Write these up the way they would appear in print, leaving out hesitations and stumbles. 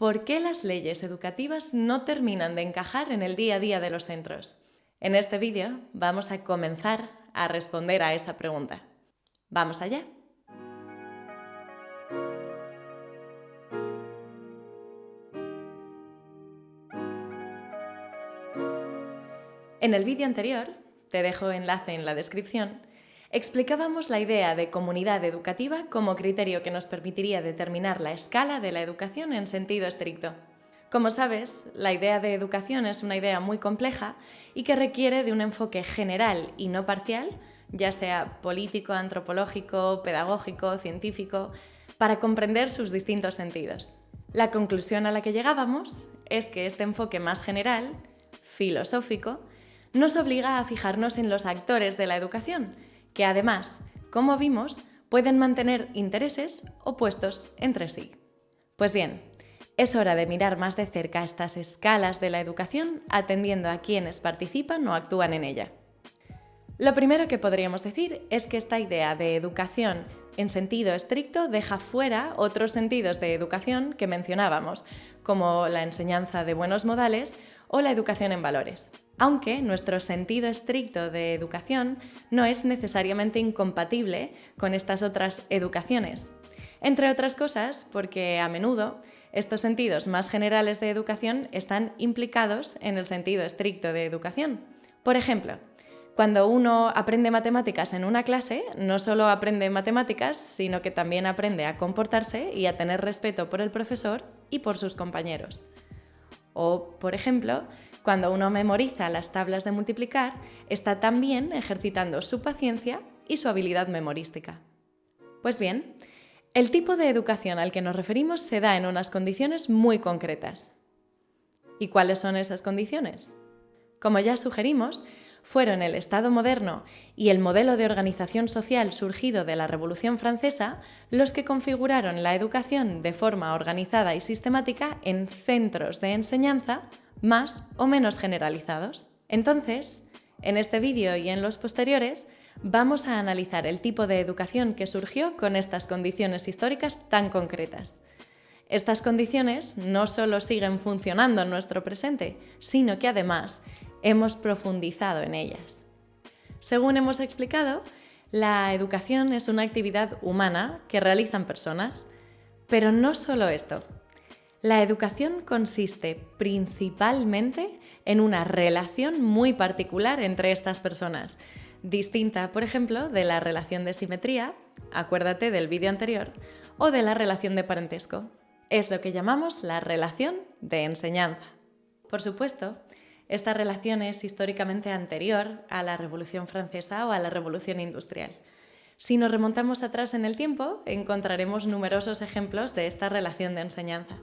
¿Por qué las leyes educativas no terminan de encajar en el día a día de los centros? En este vídeo vamos a comenzar a responder a esa pregunta. ¡Vamos allá! En el vídeo anterior, te dejo enlace en la descripción, explicábamos la idea de comunidad educativa como criterio que nos permitiría determinar la escala de la educación en sentido estricto. Como sabes, la idea de educación es una idea muy compleja y que requiere de un enfoque general y no parcial, ya sea político, antropológico, pedagógico, científico, para comprender sus distintos sentidos. La conclusión a la que llegábamos es que este enfoque más general, filosófico, nos obliga a fijarnos en los actores de la educación, que además, como vimos, pueden mantener intereses opuestos entre sí. Pues bien, es hora de mirar más de cerca estas escalas de la educación atendiendo a quienes participan o actúan en ella. Lo primero que podríamos decir es que esta idea de educación en sentido estricto deja fuera otros sentidos de educación que mencionábamos, como la enseñanza de buenos modales o la educación en valores. Aunque nuestro sentido estricto de educación no es necesariamente incompatible con estas otras educaciones. Entre otras cosas, porque a menudo estos sentidos más generales de educación están implicados en el sentido estricto de educación. Por ejemplo, cuando uno aprende matemáticas en una clase, no solo aprende matemáticas, sino que también aprende a comportarse y a tener respeto por el profesor y por sus compañeros. O, por ejemplo, cuando uno memoriza las tablas de multiplicar, está también ejercitando su paciencia y su habilidad memorística. Pues bien, el tipo de educación al que nos referimos se da en unas condiciones muy concretas. ¿Y cuáles son esas condiciones? Como ya sugerimos, fueron el Estado moderno y el modelo de organización social surgido de la Revolución Francesa los que configuraron la educación de forma organizada y sistemática en centros de enseñanza más o menos generalizados. Entonces, en este vídeo y en los posteriores, vamos a analizar el tipo de educación que surgió con estas condiciones históricas tan concretas. Estas condiciones no solo siguen funcionando en nuestro presente, sino que además hemos profundizado en ellas. Según hemos explicado, la educación es una actividad humana que realizan personas, pero no solo esto. La educación consiste principalmente en una relación muy particular entre estas personas, distinta, por ejemplo, de la relación de simetría, acuérdate del vídeo anterior, o de la relación de parentesco. Es lo que llamamos la relación de enseñanza. Por supuesto, esta relación es históricamente anterior a la Revolución Francesa o a la Revolución Industrial. Si nos remontamos atrás en el tiempo, encontraremos numerosos ejemplos de esta relación de enseñanza.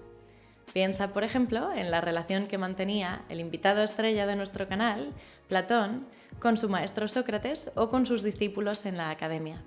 Piensa, por ejemplo, en la relación que mantenía el invitado estrella de nuestro canal, Platón, con su maestro Sócrates o con sus discípulos en la academia.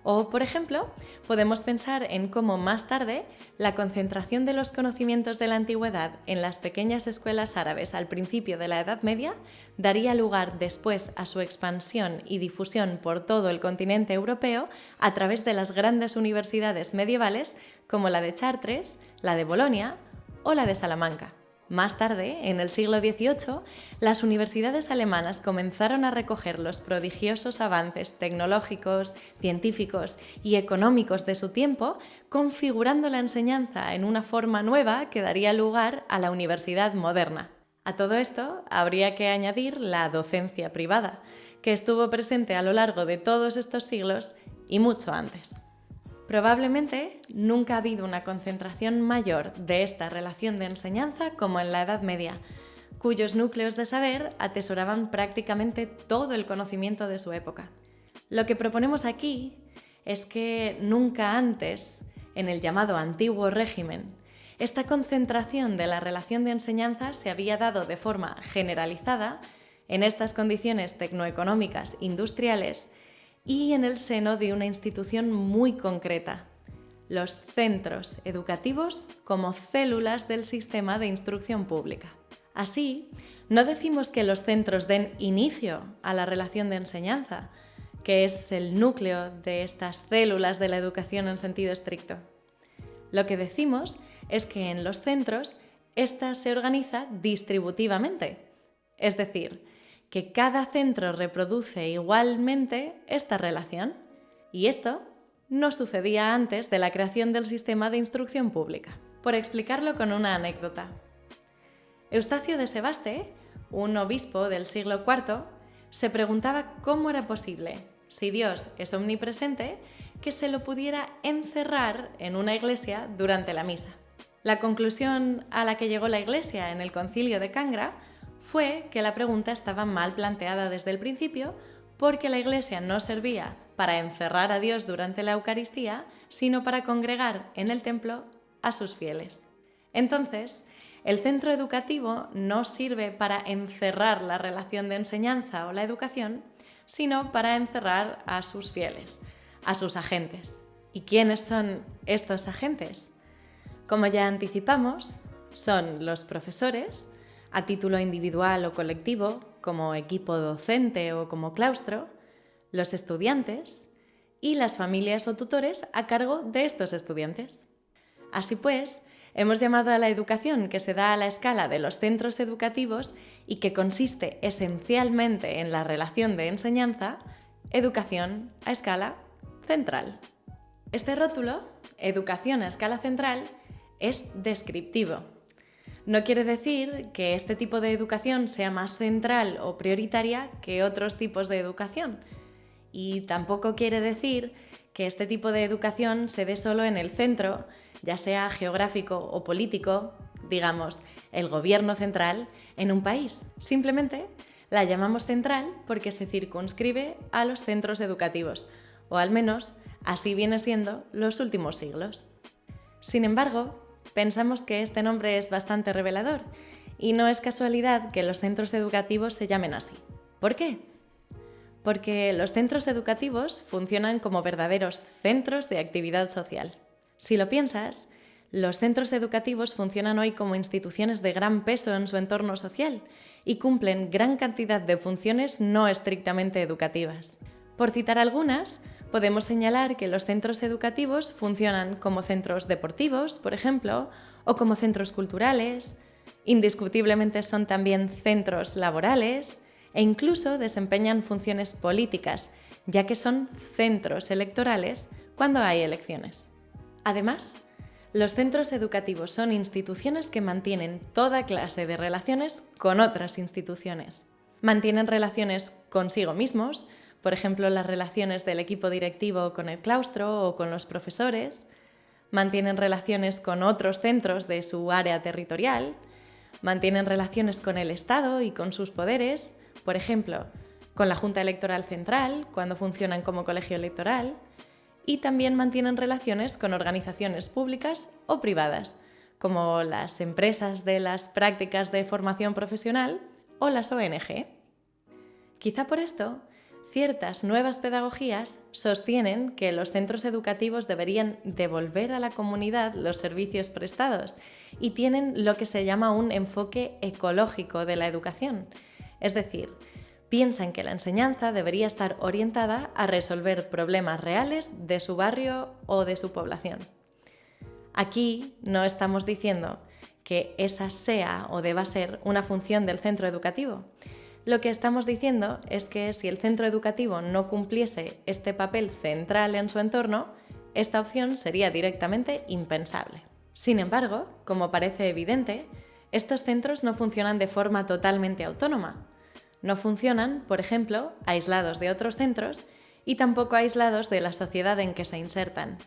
O, por ejemplo, podemos pensar en cómo más tarde la concentración de los conocimientos de la antigüedad en las pequeñas escuelas árabes al principio de la Edad Media daría lugar después a su expansión y difusión por todo el continente europeo a través de las grandes universidades medievales como la de Chartres, la de Bolonia o la de Salamanca. Más tarde, en el siglo XVIII, las universidades alemanas comenzaron a recoger los prodigiosos avances tecnológicos, científicos y económicos de su tiempo, configurando la enseñanza en una forma nueva que daría lugar a la universidad moderna. A todo esto habría que añadir la docencia privada, que estuvo presente a lo largo de todos estos siglos y mucho antes. Probablemente nunca ha habido una concentración mayor de esta relación de enseñanza como en la Edad Media, cuyos núcleos de saber atesoraban prácticamente todo el conocimiento de su época. Lo que proponemos aquí es que nunca antes, en el llamado Antiguo Régimen, esta concentración de la relación de enseñanza se había dado de forma generalizada en estas condiciones tecnoeconómicas industriales y en el seno de una institución muy concreta, los centros educativos como células del sistema de instrucción pública. Así, no decimos que los centros den inicio a la relación de enseñanza, que es el núcleo de estas células de la educación en sentido estricto. Lo que decimos es que en los centros esta se organiza distributivamente, es decir, que cada centro reproduce igualmente esta relación, y esto no sucedía antes de la creación del sistema de instrucción pública. Por explicarlo con una anécdota. Eustacio de Sebaste, un obispo del siglo IV, se preguntaba cómo era posible, si Dios es omnipresente, que se lo pudiera encerrar en una iglesia durante la misa. La conclusión a la que llegó la Iglesia en el Concilio de Cangra fue que la pregunta estaba mal planteada desde el principio, porque la Iglesia no servía para encerrar a Dios durante la Eucaristía, sino para congregar en el templo a sus fieles. Entonces, el centro educativo no sirve para encerrar la relación de enseñanza o la educación, sino para encerrar a sus fieles, a sus agentes. ¿Y quiénes son estos agentes? Como ya anticipamos, son los profesores, a título individual o colectivo, como equipo docente o como claustro, los estudiantes y las familias o tutores a cargo de estos estudiantes. Así pues, hemos llamado a la educación que se da a la escala de los centros educativos y que consiste esencialmente en la relación de enseñanza, educación a escala central. Este rótulo, educación a escala central, es descriptivo. No quiere decir que este tipo de educación sea más central o prioritaria que otros tipos de educación. Y tampoco quiere decir que este tipo de educación se dé solo en el centro, ya sea geográfico o político, digamos, el gobierno central, en un país. Simplemente la llamamos central porque se circunscribe a los centros educativos, o al menos así viene siendo los últimos siglos. Sin embargo, pensamos que este nombre es bastante revelador y no es casualidad que los centros educativos se llamen así. ¿Por qué? Porque los centros educativos funcionan como verdaderos centros de actividad social. Si lo piensas, los centros educativos funcionan hoy como instituciones de gran peso en su entorno social y cumplen gran cantidad de funciones no estrictamente educativas. Por citar algunas, podemos señalar que los centros educativos funcionan como centros deportivos, por ejemplo, o como centros culturales, indiscutiblemente son también centros laborales e incluso desempeñan funciones políticas, ya que son centros electorales cuando hay elecciones. Además, los centros educativos son instituciones que mantienen toda clase de relaciones con otras instituciones. Mantienen relaciones consigo mismos, por ejemplo, las relaciones del equipo directivo con el claustro o con los profesores, mantienen relaciones con otros centros de su área territorial, mantienen relaciones con el Estado y con sus poderes, por ejemplo, con la Junta Electoral Central, cuando funcionan como colegio electoral, y también mantienen relaciones con organizaciones públicas o privadas, como las empresas de las prácticas de formación profesional o las ONG. Quizá por esto, ciertas nuevas pedagogías sostienen que los centros educativos deberían devolver a la comunidad los servicios prestados y tienen lo que se llama un enfoque ecológico de la educación. Es decir, piensan que la enseñanza debería estar orientada a resolver problemas reales de su barrio o de su población. Aquí no estamos diciendo que esa sea o deba ser una función del centro educativo. Lo que estamos diciendo es que si el centro educativo no cumpliese este papel central en su entorno, esta opción sería directamente impensable. Sin embargo, como parece evidente, estos centros no funcionan de forma totalmente autónoma. No funcionan, por ejemplo, aislados de otros centros y tampoco aislados de la sociedad en que se insertan.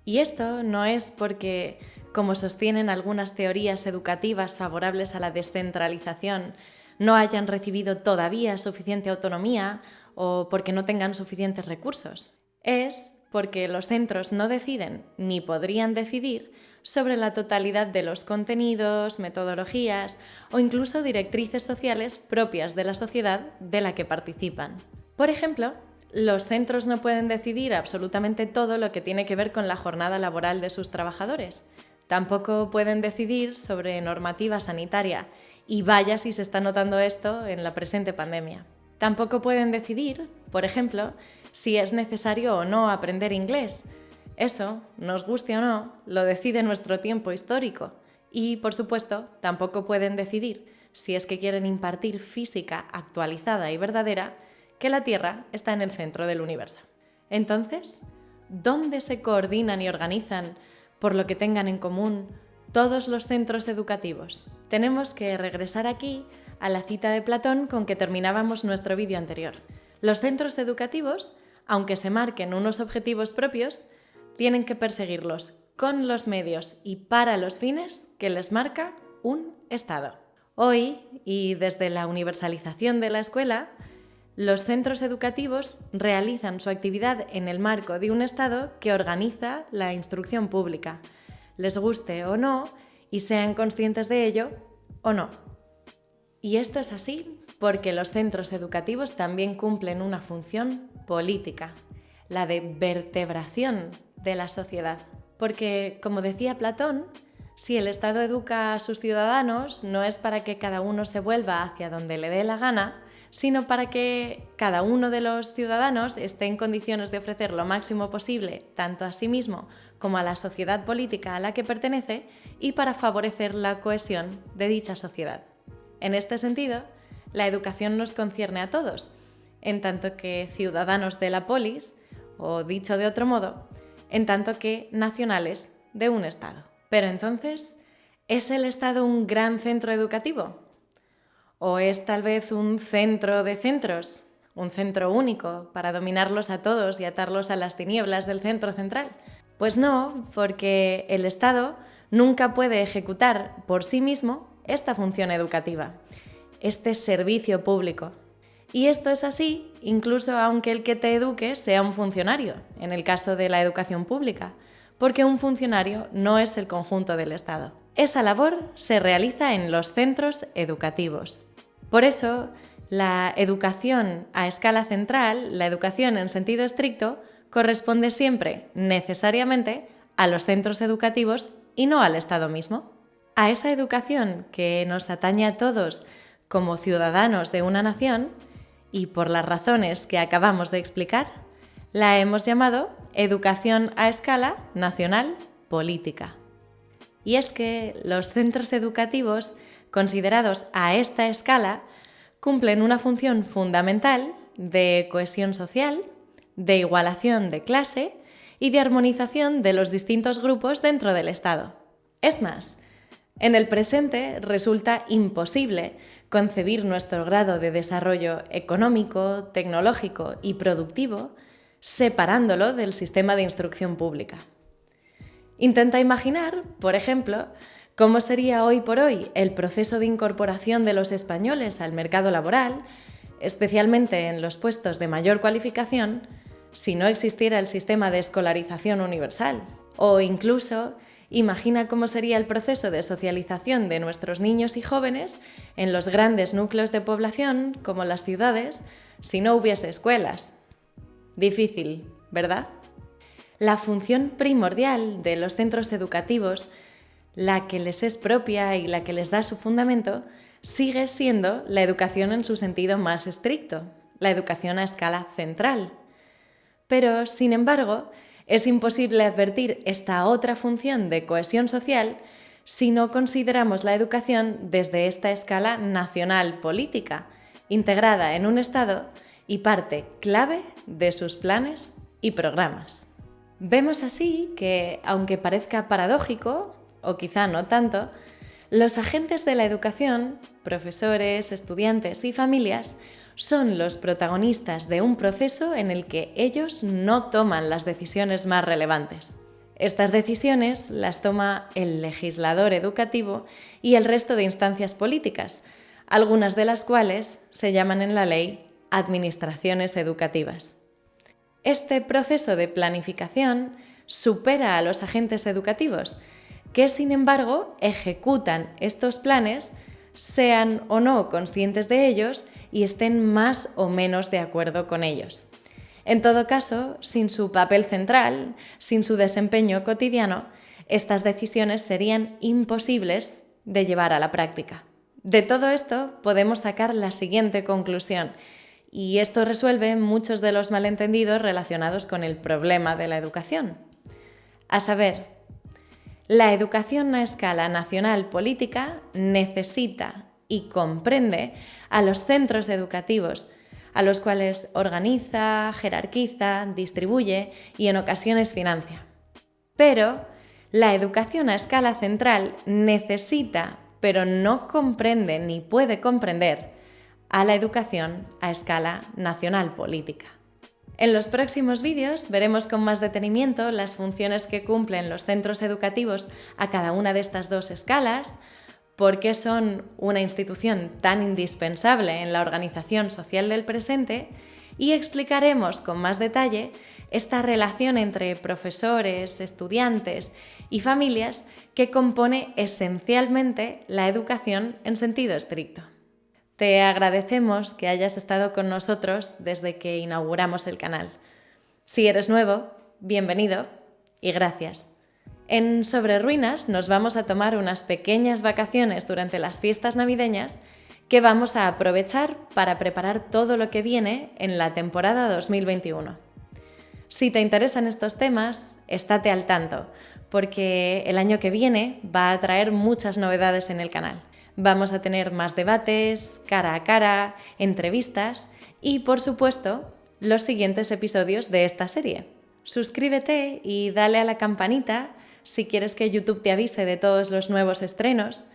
Y esto no es porque, como sostienen algunas teorías educativas favorables a la descentralización, no hayan recibido todavía suficiente autonomía o porque no tengan suficientes recursos. Es porque los centros no deciden ni podrían decidir sobre la totalidad de los contenidos, metodologías o incluso directrices sociales propias de la sociedad de la que participan. Por ejemplo, los centros no pueden decidir absolutamente todo lo que tiene que ver con la jornada laboral de sus trabajadores. Tampoco pueden decidir sobre normativa sanitaria, y vaya si se está notando esto en la presente pandemia. Tampoco pueden decidir, por ejemplo, si es necesario o no aprender inglés. Eso, nos guste o no, lo decide nuestro tiempo histórico y, por supuesto, tampoco pueden decidir, si es que quieren impartir física actualizada y verdadera, que la Tierra está en el centro del universo. Entonces, ¿dónde se coordinan y organizan, por lo que tengan en común, todos los centros educativos? Tenemos que regresar aquí a la cita de Platón con que terminábamos nuestro vídeo anterior. Los centros educativos, aunque se marquen unos objetivos propios, tienen que perseguirlos con los medios y para los fines que les marca un Estado. Hoy, y desde la universalización de la escuela, los centros educativos realizan su actividad en el marco de un Estado que organiza la instrucción pública, les guste o no, y sean conscientes de ello o no. Y esto es así porque los centros educativos también cumplen una función política, la de vertebración de la sociedad. Porque, como decía Platón, si el Estado educa a sus ciudadanos, no es para que cada uno se vuelva hacia donde le dé la gana, sino para que cada uno de los ciudadanos esté en condiciones de ofrecer lo máximo posible, tanto a sí mismo como a la sociedad política a la que pertenece, y para favorecer la cohesión de dicha sociedad. En este sentido, la educación nos concierne a todos, en tanto que ciudadanos de la polis, o dicho de otro modo, en tanto que nacionales de un Estado. Pero entonces, ¿es el Estado un gran centro educativo? ¿O es tal vez un centro de centros, un centro único para dominarlos a todos y atarlos a las tinieblas del centro central? Pues no, porque el Estado nunca puede ejecutar por sí mismo esta función educativa, este servicio público. Y esto es así incluso aunque el que te eduque sea un funcionario, en el caso de la educación pública, porque un funcionario no es el conjunto del Estado. Esa labor se realiza en los centros educativos. Por eso, la educación a escala central, la educación en sentido estricto, corresponde siempre, necesariamente, a los centros educativos y no al Estado mismo. A esa educación que nos atañe a todos como ciudadanos de una nación, y por las razones que acabamos de explicar, la hemos llamado educación a escala nacional política. Y es que los centros educativos, considerados a esta escala, cumplen una función fundamental de cohesión social, de igualación de clase y de armonización de los distintos grupos dentro del Estado. Es más, en el presente resulta imposible concebir nuestro grado de desarrollo económico, tecnológico y productivo separándolo del sistema de instrucción pública. Intenta imaginar, por ejemplo, cómo sería hoy por hoy el proceso de incorporación de los españoles al mercado laboral, especialmente en los puestos de mayor cualificación, si no existiera el sistema de escolarización universal. O incluso, imagina cómo sería el proceso de socialización de nuestros niños y jóvenes en los grandes núcleos de población, como las ciudades, si no hubiese escuelas. Difícil, ¿verdad? La función primordial de los centros educativos, la que les es propia y la que les da su fundamento, sigue siendo la educación en su sentido más estricto, la educación a escala central. Pero, sin embargo, es imposible advertir esta otra función de cohesión social si no consideramos la educación desde esta escala nacional política, integrada en un Estado y parte clave de sus planes y programas. Vemos así que, aunque parezca paradójico, o quizá no tanto, los agentes de la educación, profesores, estudiantes y familias, son los protagonistas de un proceso en el que ellos no toman las decisiones más relevantes. Estas decisiones las toma el legislador educativo y el resto de instancias políticas, algunas de las cuales se llaman en la ley administraciones educativas. Este proceso de planificación supera a los agentes educativos, que sin embargo ejecutan estos planes, sean o no conscientes de ellos y estén más o menos de acuerdo con ellos. En todo caso, sin su papel central, sin su desempeño cotidiano, estas decisiones serían imposibles de llevar a la práctica. De todo esto podemos sacar la siguiente conclusión, y esto resuelve muchos de los malentendidos relacionados con el problema de la educación. A saber, la educación a escala nacional política necesita y comprende a los centros educativos, a los cuales organiza, jerarquiza, distribuye y en ocasiones financia. Pero la educación a escala central necesita, pero no comprende ni puede comprender, a la educación a escala nacional política. En los próximos vídeos veremos con más detenimiento las funciones que cumplen los centros educativos a cada una de estas dos escalas, por qué son una institución tan indispensable en la organización social del presente y explicaremos con más detalle esta relación entre profesores, estudiantes y familias que compone esencialmente la educación en sentido estricto. Te agradecemos que hayas estado con nosotros desde que inauguramos el canal. Si eres nuevo, bienvenido y gracias. En Sobre Ruinas nos vamos a tomar unas pequeñas vacaciones durante las fiestas navideñas que vamos a aprovechar para preparar todo lo que viene en la temporada 2021. Si te interesan estos temas, estate al tanto, porque el año que viene va a traer muchas novedades en el canal. Vamos a tener más debates, cara a cara, entrevistas y, por supuesto, los siguientes episodios de esta serie. Suscríbete y dale a la campanita si quieres que YouTube te avise de todos los nuevos estrenos.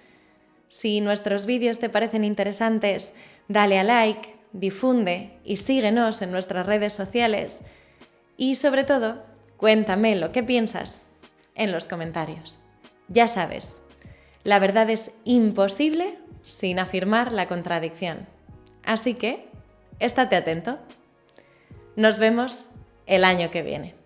Si nuestros vídeos te parecen interesantes, dale a like, difunde y síguenos en nuestras redes sociales. Y sobre todo, cuéntame lo que piensas en los comentarios. Ya sabes, la verdad es imposible sin afirmar la contradicción. Así que, estate atento. Nos vemos el año que viene.